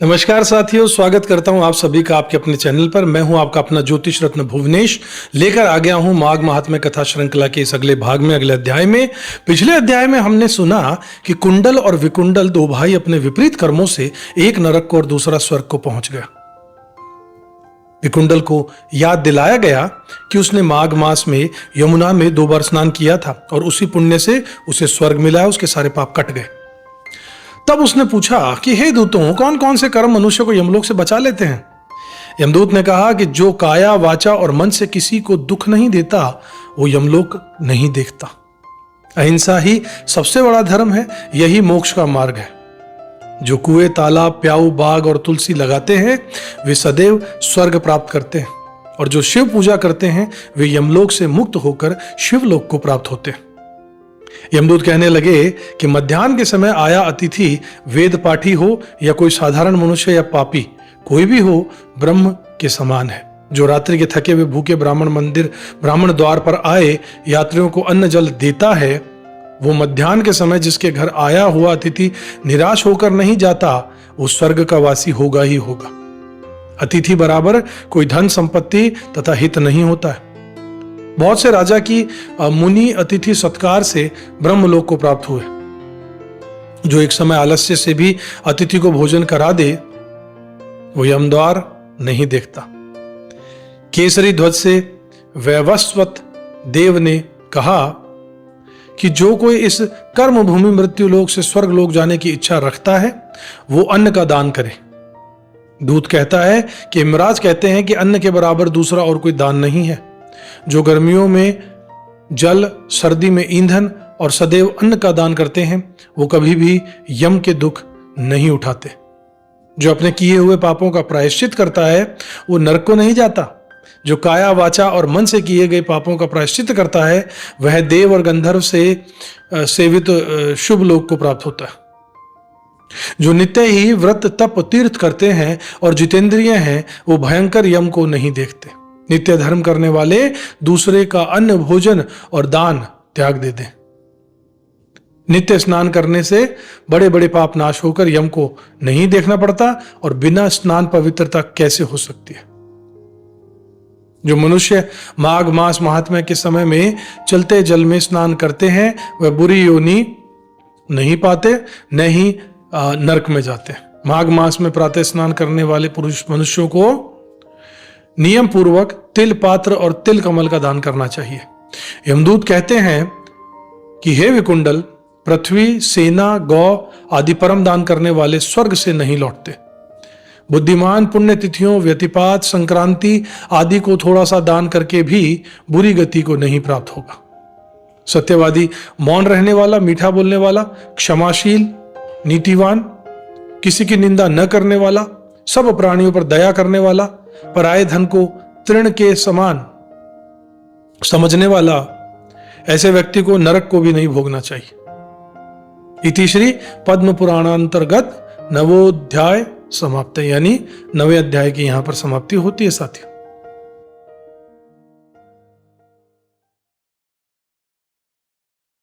नमस्कार साथियों, स्वागत करता हूं आप सभी का आपके अपने चैनल पर। मैं हूं आपका अपना ज्योतिष रत्न भुवनेश, लेकर आ गया हूं माघ महात्म्य कथा श्रृंखला के इस अगले भाग में, अगले अध्याय में। पिछले अध्याय में हमने सुना कि कुंडल और विकुंडल दो भाई अपने विपरीत कर्मों से एक नरक को और दूसरा स्वर्ग को पहुंच गया। विकुंडल को याद दिलाया गया कि उसने माघ मास में यमुना में 2 बार स्नान किया था और उसी पुण्य से उसे स्वर्ग मिला, उसके सारे पाप कट गए। तब उसने पूछा कि हे दूतों, कौन कौन से कर्म मनुष्य को यमलोक से बचा लेते हैं? यमदूत ने कहा कि जो काया, वाचा और मन से किसी को दुख नहीं देता वो यमलोक नहीं देखता। अहिंसा ही सबसे बड़ा धर्म है, यही मोक्ष का मार्ग है। जो कुएं, तालाब, प्याऊ, बाग और तुलसी लगाते हैं वे सदैव स्वर्ग प्राप्त करते हैं, और जो शिव पूजा करते हैं वे यमलोक से मुक्त होकर शिवलोक को प्राप्त होते हैं। यमदूत कहने लगे कि मध्याह्न के समय आया अतिथि वेद पाठी हो या कोई साधारण मनुष्य या पापी, कोई भी हो, ब्रह्म के समान है। जो रात्रि के थके हुए भूखे ब्राह्मण द्वार पर आए यात्रियों को अन्न जल देता है, वो मध्याह्न के समय जिसके घर आया हुआ अतिथि निराश होकर नहीं जाता, वो स्वर्ग का वासी होगा ही होगा। अतिथि बराबर कोई धन संपत्ति तथा हित नहीं होता है। बहुत से राजा की मुनि अतिथि सत्कार से ब्रह्मलोक को प्राप्त हुए। जो एक समय आलस्य से भी अतिथि को भोजन करा दे वो यमद्वार नहीं देखता। केसरी ध्वज से वैवस्वत देव ने कहा कि जो कोई इस कर्म भूमि मृत्यु लोक से स्वर्ग लोक जाने की इच्छा रखता है वो अन्न का दान करे। दूत कहता है कि यमराज कहते हैं कि अन्न के बराबर दूसरा और कोई दान नहीं है। जो गर्मियों में जल, सर्दी में ईंधन और सदैव अन्न का दान करते हैं वो कभी भी यम के दुख नहीं उठाते। जो अपने किए हुए पापों का प्रायश्चित करता है वो नरक को नहीं जाता। जो काया, वाचा और मन से किए गए पापों का प्रायश्चित करता है वह देव और गंधर्व से सेवित शुभ लोक को प्राप्त होता है। जो नित्य ही व्रत, तप, तीर्थ करते हैं और जितेंद्रिय हैं वो भयंकर यम को नहीं देखते। नित्य धर्म करने वाले दूसरे का अन्न, भोजन और दान त्याग दे दें। नित्य स्नान करने से बड़े बड़े पाप नाश होकर यम को नहीं देखना पड़ता, और बिना स्नान पवित्रता कैसे हो सकती है। जो मनुष्य माघ मास महात्म्य के समय में चलते जल में स्नान करते हैं वह बुरी योनि नहीं पाते, न ही नरक में जाते। माघ मास में प्रातः स्नान करने वाले पुरुष मनुष्यों को नियम पूर्वक तिल पात्र और तिल कमल का दान करना चाहिए। यमदूत कहते हैं कि हे विकुंडल, पृथ्वी, सेना, गौ आदि परम दान करने वाले स्वर्ग से नहीं लौटते। बुद्धिमान पुण्यतिथियों, व्यतिपात, संक्रांति आदि को थोड़ा सा दान करके भी बुरी गति को नहीं प्राप्त होगा। सत्यवादी, मौन रहने वाला, मीठा बोलने वाला, क्षमाशील, नीतिवान, किसी की निंदा न करने वाला, सब प्राणियों पर दया करने वाला, पराये धन को तृण के समान समझने वाला, ऐसे व्यक्ति को नरक को भी नहीं भोगना चाहिए। इति श्री पद्म पुराणांतर्गत नवोध्याय समाप्त, यानी 9वें अध्याय की यहां पर समाप्ति होती है साथियों।